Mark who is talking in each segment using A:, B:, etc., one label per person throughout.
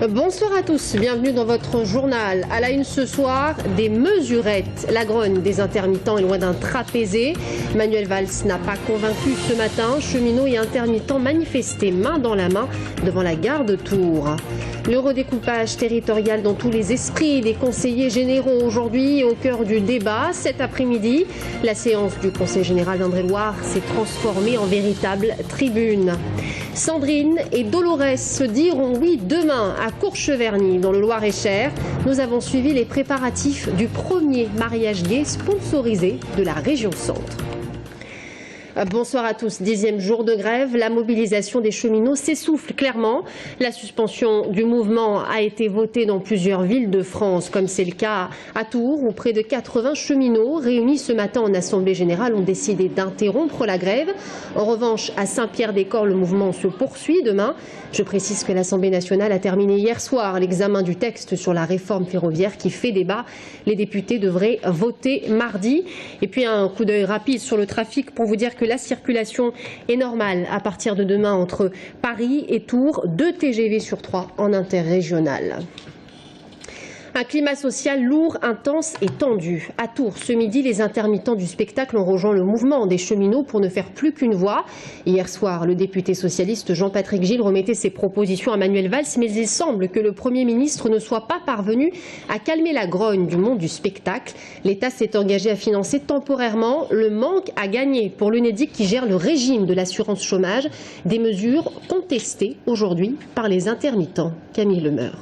A: Bonsoir à tous, bienvenue dans votre journal. À la une ce soir, des mesurettes. La grogne des intermittents est loin d'un trapézé. Manuel Valls n'a pas convaincu ce matin. Cheminots et intermittents manifestaient main dans la main devant la gare de Tours. Le redécoupage territorial dans tous les esprits des conseillers généraux aujourd'hui au cœur du débat. Cet après-midi, la séance du Conseil général d'Indre-et-Loire s'est transformée en véritable tribune. Sandrine et Dolores se diront oui demain à Courcheverny dans le Loir-et-Cher. Nous avons suivi les préparatifs du premier mariage gay sponsorisé de la région Centre. Bonsoir à tous. 10e jour de grève, la mobilisation des cheminots s'essouffle clairement. La suspension du mouvement a été votée dans plusieurs villes de France, comme c'est le cas à Tours, où près de 80 cheminots réunis ce matin en assemblée générale ont décidé d'interrompre la grève. En revanche, à Saint-Pierre-des-Corps, le mouvement se poursuit demain. Je précise que l'Assemblée nationale a terminé hier soir l'examen du texte sur la réforme ferroviaire qui fait débat. Les députés devraient voter mardi. Et puis un coup d'œil rapide sur le trafic pour vous dire que la circulation est normale à partir de demain entre Paris et Tours, 2 TGV sur 3 en interrégional. Un climat social lourd, intense et tendu. À Tours, ce midi, les intermittents du spectacle ont rejoint le mouvement des cheminots pour ne faire plus qu'une voix. Hier soir, le député socialiste Jean-Patrick Gille remettait ses propositions à Manuel Valls, mais il semble que le Premier ministre ne soit pas parvenu à calmer la grogne du monde du spectacle. L'État s'est engagé à financer temporairement le manque à gagner pour l'UNEDIC qui gère le régime de l'assurance chômage. Des mesures contestées aujourd'hui par les intermittents. Camille Lemeur.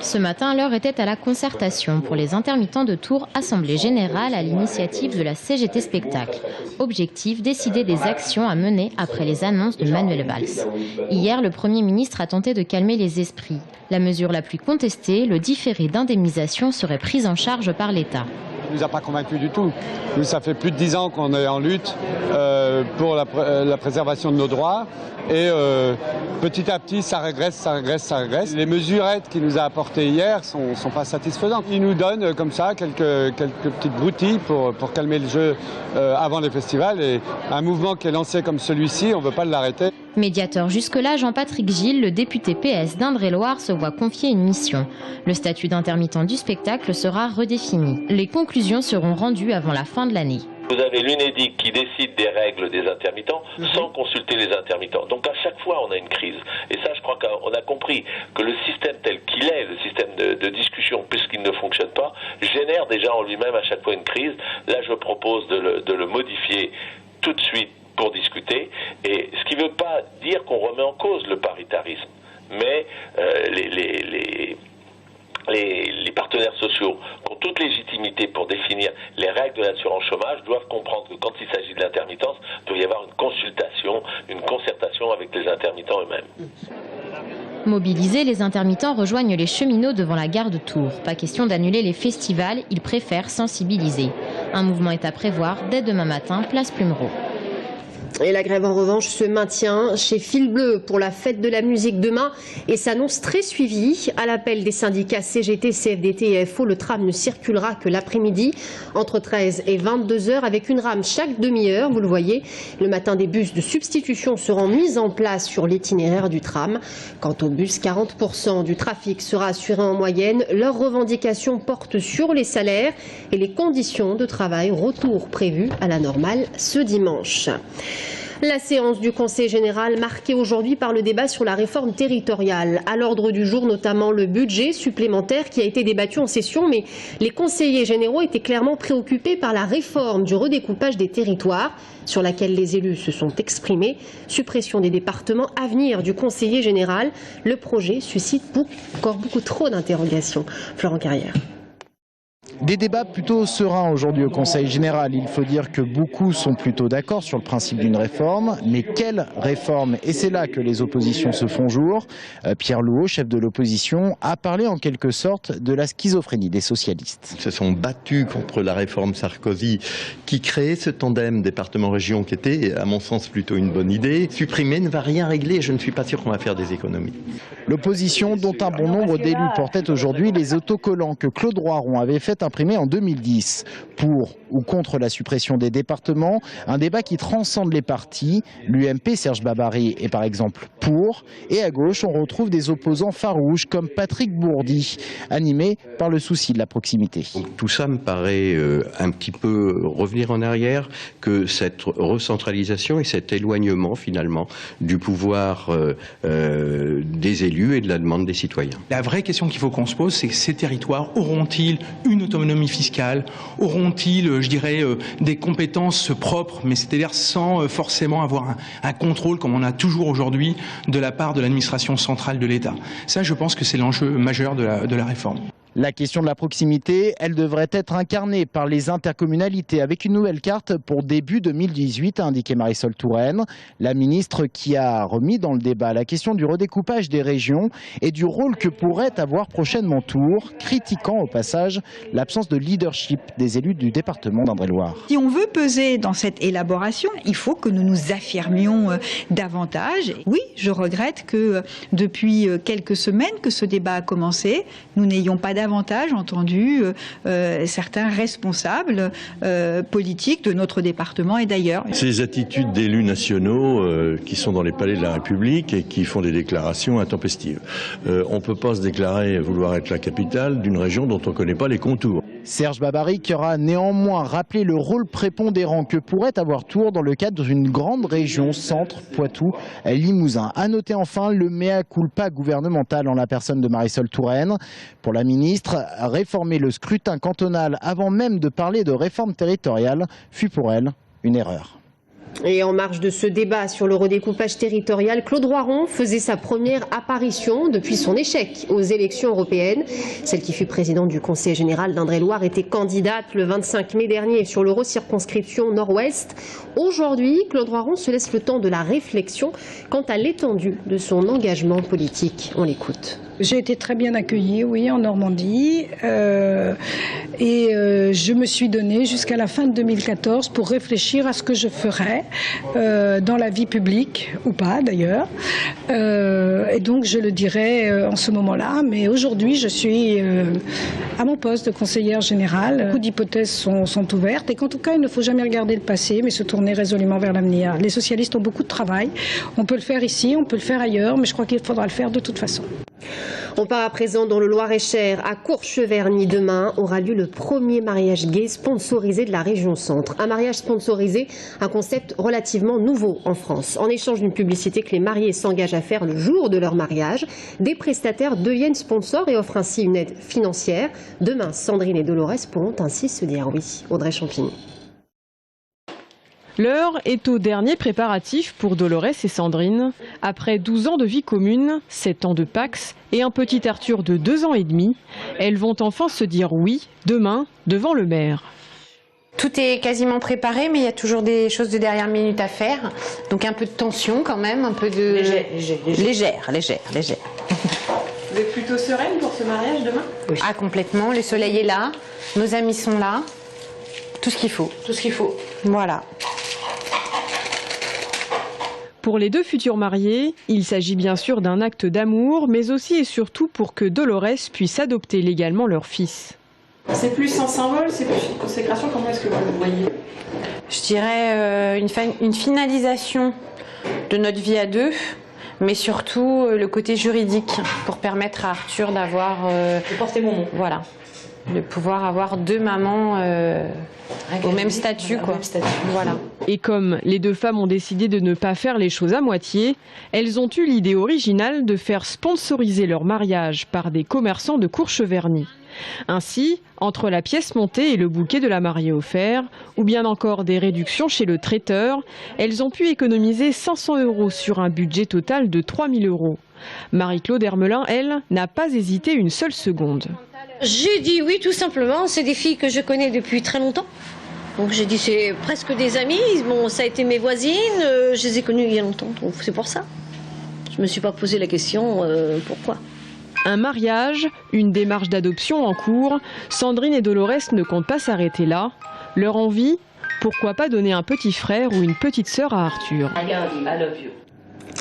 B: Ce matin, l'heure était à la concertation pour les intermittents de Tours, assemblée générale à l'initiative de la CGT Spectacle. Objectif, décider des actions à mener après les annonces de Manuel Valls. Hier, le Premier ministre a tenté de calmer les esprits. La mesure la plus contestée, le différé d'indemnisation, serait prise en charge par l'État.
C: Il ne nous a pas convaincus du tout. Nous, ça fait plus de 10 ans qu'on est en lutte pour la préservation de nos droits. Et petit à petit, ça régresse, ça régresse, ça régresse. Les mesurettes qu'il nous a apportées hier ne sont pas satisfaisantes. Il nous donne comme ça quelques petites broutilles pour calmer le jeu avant les festivals. Et un mouvement qui est lancé comme celui-ci, on ne veut pas l'arrêter.
B: Médiateur jusque-là, Jean-Patrick Gille, le député PS d'Indre-et-Loire, se voit confier une mission. Le statut d'intermittent du spectacle sera redéfini. Les conclusions seront rendues avant la fin de l'année.
D: Vous avez l'UNEDIC qui décide des règles des intermittents sans consulter les intermittents. Donc à chaque fois, on a une crise. Et ça, je crois qu'on a compris que le système tel qu'il est, le système de discussion, puisqu'il ne fonctionne pas, génère déjà en lui-même à chaque fois une crise. Là, je propose de le modifier tout de suite pour discuter, et ce qui ne veut pas dire qu'on remet en cause le paritarisme, mais les partenaires sociaux qui ont toute légitimité pour définir les règles de l'assurance chômage doivent comprendre que quand il s'agit de l'intermittence, il doit y avoir une consultation, une concertation avec les intermittents eux-mêmes.
B: Mobilisés, les intermittents rejoignent les cheminots devant la gare de Tours. Pas question d'annuler les festivals, ils préfèrent sensibiliser. Un mouvement est à prévoir dès demain matin, place Plumereau.
A: Et la grève en revanche se maintient chez Fil Bleu pour la fête de la musique demain et s'annonce très suivie. À l'appel des syndicats CGT, CFDT et FO, le tram ne circulera que l'après-midi entre 13 et 22 heures avec une rame chaque demi-heure. Vous le voyez, le matin des bus de substitution seront mis en place sur l'itinéraire du tram. Quant aux bus, 40% du trafic sera assuré en moyenne. Leurs revendications portent sur les salaires et les conditions de travail. Retour prévu à la normale ce dimanche. La séance du Conseil général marquée aujourd'hui par le débat sur la réforme territoriale. À l'ordre du jour, notamment le budget supplémentaire qui a été débattu en session, mais les conseillers généraux étaient clairement préoccupés par la réforme du redécoupage des territoires, sur laquelle les élus se sont exprimés. Suppression des départements, avenir du conseiller général. Le projet suscite encore beaucoup trop d'interrogations. Florent Carrière.
E: Des débats plutôt sereins aujourd'hui au Conseil général. Il faut dire que beaucoup sont plutôt d'accord sur le principe d'une réforme. Mais quelle réforme? Et c'est là que les oppositions se font jour. Pierre Louot, chef de l'opposition, a parlé en quelque sorte de la schizophrénie des socialistes.
F: Ils se sont battus contre la réforme Sarkozy qui créait ce tandem département-région qui était, à mon sens, plutôt une bonne idée. Supprimer ne va rien régler et je ne suis pas sûr qu'on va faire des économies.
E: L'opposition, dont un bon nombre d'élus portaient aujourd'hui les autocollants que Claude Roiron avait fait un supprimée en 2010. Pour ou contre la suppression des départements, un débat qui transcende les partis. L'UMP, Serge Babary, est par exemple pour. Et à gauche, on retrouve des opposants farouches comme Patrick Bourdi, animé par le souci de la proximité.
G: Donc, tout ça me paraît un petit peu revenir en arrière, que cette recentralisation et cet éloignement finalement du pouvoir des élus et de la demande des citoyens.
H: La vraie question qu'il faut qu'on se pose, c'est que ces territoires auront-ils une autonomie fiscale, auront-ils, je dirais, des compétences propres, mais c'est-à-dire sans forcément avoir un contrôle comme on a toujours aujourd'hui de la part de l'administration centrale de l'État. Ça, je pense que c'est l'enjeu majeur de la réforme.
E: La question de la proximité, elle devrait être incarnée par les intercommunalités avec une nouvelle carte pour début 2018, a indiqué Marisol Touraine, la ministre qui a remis dans le débat la question du redécoupage des régions et du rôle que pourrait avoir prochainement Tours, critiquant au passage l'absence de leadership des élus du département d'Indre-et-Loire.
I: Si on veut peser dans cette élaboration, il faut que nous nous affirmions davantage. Oui, je regrette que depuis quelques semaines que ce débat a commencé, nous n'ayons pas davantage entendu certains responsables politiques de notre département et d'ailleurs.
J: Ces attitudes d'élus nationaux qui sont dans les palais de la République et qui font des déclarations intempestives. On ne peut pas se déclarer vouloir être la capitale d'une région dont on ne connaît pas les contours.
E: Serge Babary qui aura néanmoins rappelé le rôle prépondérant que pourrait avoir Tours dans le cadre d'une grande région centre, Poitou, Limousin. À noter enfin le mea culpa gouvernemental en la personne de Marisol Touraine. Pour la ministre, réformer le scrutin cantonal avant même de parler de réforme territoriale fut pour elle une erreur.
A: Et en marge de ce débat sur le redécoupage territorial, Claude Roiron faisait sa première apparition depuis son échec aux élections européennes. Celle qui fut présidente du Conseil général d'Indre-et-Loire était candidate le 25 mai dernier sur l'Eurocirconscription Nord-Ouest. Aujourd'hui, Claude Roiron se laisse le temps de la réflexion quant à l'étendue de son engagement politique. On l'écoute.
K: J'ai été très bien accueillie, oui, en Normandie. Je me suis donnée jusqu'à la fin de 2014 pour réfléchir à ce que je ferais dans la vie publique, ou pas d'ailleurs. Et donc je le dirai en ce moment-là. Mais aujourd'hui, je suis à mon poste de conseillère générale. Beaucoup d'hypothèses sont ouvertes et qu'en tout cas, il ne faut jamais regarder le passé, mais se tourner résolument vers l'avenir. Les socialistes ont beaucoup de travail. On peut le faire ici, on peut le faire ailleurs, mais je crois qu'il faudra le faire de toute façon.
A: On part à présent dans le Loir-et-Cher. À Courcheverny, demain, aura lieu le premier mariage gay sponsorisé de la région Centre. Un mariage sponsorisé, un concept relativement nouveau en France. En échange d'une publicité que les mariés s'engagent à faire le jour de leur mariage, des prestataires deviennent sponsors et offrent ainsi une aide financière. Demain, Sandrine et Dolores pourront ainsi se dire oui. Audrey Champigny.
L: L'heure est au dernier préparatif pour Dolores et Sandrine. Après 12 ans de vie commune, 7 ans de Pacs et un petit Arthur de 2 ans et demi, elles vont enfin se dire oui, demain, devant le maire.
M: Tout est quasiment préparé, mais il y a toujours des choses de dernière minute à faire. Donc un peu de tension quand même, un peu de... Légère.
L: Vous êtes plutôt sereine pour ce mariage demain ?
M: Oui. Ah, complètement. Le soleil est là, nos amis sont là. Tout ce qu'il faut.
L: Tout ce qu'il faut.
M: Voilà.
L: Pour les deux futurs mariés, il s'agit bien sûr d'un acte d'amour, mais aussi et surtout pour que Dolores puisse adopter légalement leur fils. C'est plus un symbole, c'est plus une consécration, comment est-ce que vous le voyez ?
M: Je dirais une finalisation de notre vie à deux, mais surtout le côté juridique pour permettre à Arthur d'avoir...
L: de porter mon nom.
M: Voilà. De pouvoir avoir deux mamans au même statut, quoi. Voilà.
L: Et comme les deux femmes ont décidé de ne pas faire les choses à moitié, elles ont eu l'idée originale de faire sponsoriser leur mariage par des commerçants de Courcheverny. Ainsi, entre la pièce montée et le bouquet de la mariée offert, ou bien encore des réductions chez le traiteur, elles ont pu économiser 500 € sur un budget total de 3 000 €. Marie-Claude Hermelin, elle, n'a pas hésité une seule seconde.
N: J'ai dit oui, tout simplement. C'est des filles que je connais depuis très longtemps. Donc j'ai dit c'est presque des amies. Bon, ça a été mes voisines. Je les ai connues il y a longtemps. Donc c'est pour ça. Je me suis pas posé la question pourquoi.
L: Un mariage, une démarche d'adoption en cours. Sandrine et Dolores ne comptent pas s'arrêter là. Leur envie, pourquoi pas donner un petit frère ou une petite sœur à Arthur.
N: I love you.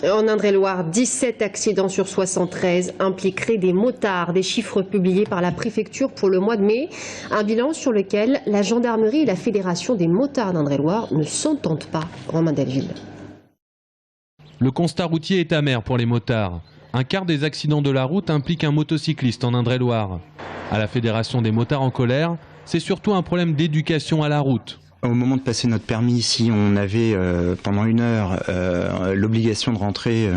A: En Indre-et-Loire, 17 accidents sur 73 impliqueraient des motards, des chiffres publiés par la préfecture pour le mois de mai. Un bilan sur lequel la gendarmerie et la fédération des motards d'Indre-et-Loire ne s'entendent pas. Romain Delville.
O: Le constat routier est amer pour les motards. Un quart des accidents de la route implique un motocycliste en Indre-et-Loire. À la fédération des motards en colère, c'est surtout un problème d'éducation à la route.
P: Au moment de passer notre permis, si on avait pendant 1 heure l'obligation de rentrer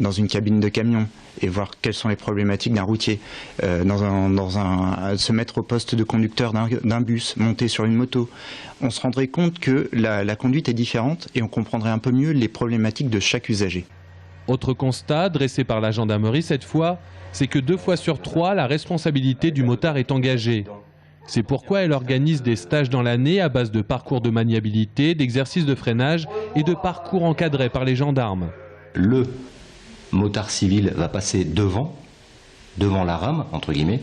P: dans une cabine de camion et voir quelles sont les problématiques d'un routier, se mettre au poste de conducteur d'un bus, monter sur une moto, on se rendrait compte que la conduite est différente et on comprendrait un peu mieux les problématiques de chaque usager.
O: Autre constat dressé par la gendarmerie cette fois, c'est que 2 fois sur 3, la responsabilité du motard est engagée. C'est pourquoi elle organise des stages dans l'année à base de parcours de maniabilité, d'exercices de freinage et de parcours encadrés par les gendarmes.
Q: Le motard civil va passer devant la rame, entre guillemets,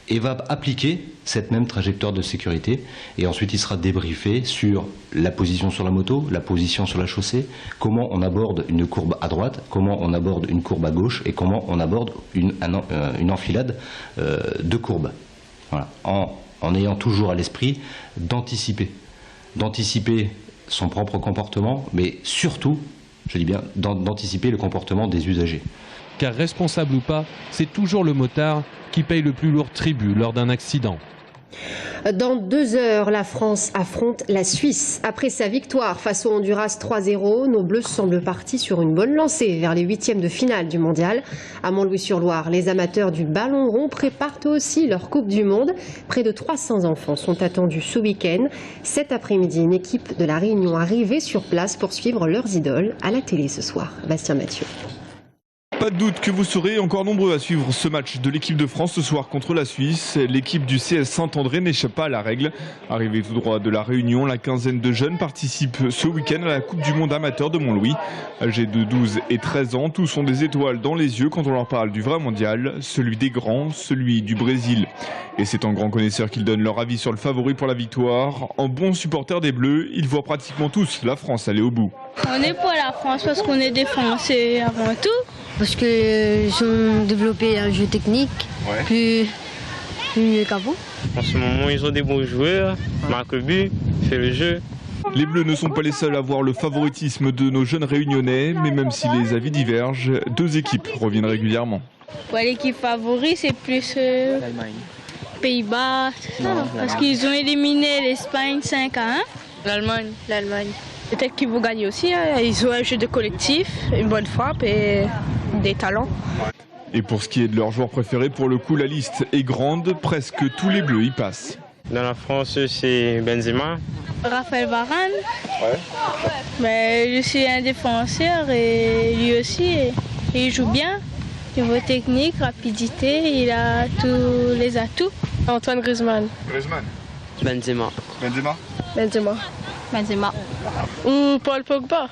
Q: et va appliquer cette même trajectoire de sécurité. Et ensuite, il sera débriefé sur la position sur la moto, la position sur la chaussée, comment on aborde une courbe à droite, comment on aborde une courbe à gauche et comment on aborde une enfilade de courbes. Voilà. En ayant toujours à l'esprit d'anticiper son propre comportement, mais surtout, je dis bien, d'anticiper le comportement des usagers.
O: Car responsable ou pas, c'est toujours le motard qui paye le plus lourd tribut lors d'un accident.
A: Dans 2 heures, la France affronte la Suisse. Après sa victoire face au Honduras 3-0, nos Bleus semblent partis sur une bonne lancée vers les 8e de finale du mondial. À Montlouis-sur-Loire, les amateurs du ballon rond préparent aussi leur Coupe du Monde. Près de 300 enfants sont attendus ce week-end. Cet après-midi, une équipe de La Réunion arrivée sur place pour suivre leurs idoles à la télé ce soir. Bastien Mathieu.
R: Pas de doute que vous serez encore nombreux à suivre ce match de l'équipe de France ce soir contre la Suisse. L'équipe du CS Saint-André n'échappe pas à la règle. Arrivée tout droit de La Réunion, la quinzaine de jeunes participent ce week-end à la Coupe du Monde amateur de Montlouis. Âgés de 12 et 13 ans, tous ont des étoiles dans les yeux quand on leur parle du vrai mondial, celui des grands, celui du Brésil. Et c'est en grand connaisseur qu'ils donnent leur avis sur le favori pour la victoire. En bon supporter des Bleus, ils voient pratiquement tous la France aller au bout.
S: On est pour la France parce qu'on est des Français avant tout.
T: Parce qu'ils ont développé un jeu technique plus mieux qu'avant.
U: En ce moment, ils ont des bons joueurs, marquent le but, fait le jeu.
R: Les Bleus ne sont pas les seuls à voir le favoritisme de nos jeunes Réunionnais, mais même si les avis divergent, 2 équipes reviennent régulièrement.
S: Ouais, l'équipe favorite, c'est plus Pays-Bas, parce qu'ils ont éliminé l'Espagne 5-1.
T: L'Allemagne.
S: Peut-être qu'ils vont gagner aussi, hein. Ils ont un jeu de collectif, une bonne frappe et des talents.
R: Et pour ce qui est de leurs joueurs préférés, pour le coup, la liste est grande, presque tous les Bleus y passent.
U: Dans la France, c'est Benzema.
S: Raphaël Varane. Mais je suis un défenseur et lui aussi, il joue bien. Niveau technique, rapidité, il a tous les atouts.
V: Antoine Griezmann.
U: Benzema.
V: Ou Paul Pogba.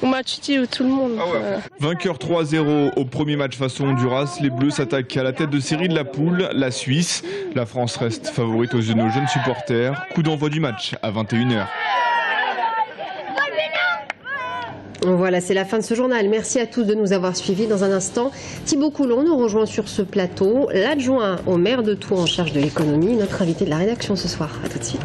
V: Ou Matuidi ou tout le monde.
R: Vainqueur 3-0 au premier match face au Honduras, les Bleus s'attaquent à la tête de série de la poule, la Suisse. La France reste favorite aux yeux de nos jeunes supporters. Coup d'envoi du match à 21h.
A: Voilà, c'est la fin de ce journal. Merci à tous de nous avoir suivis. Dans un instant, Thibaut Coulon nous rejoint sur ce plateau, l'adjoint au maire de Tours en charge de l'économie, notre invité de la rédaction ce soir. À tout de suite.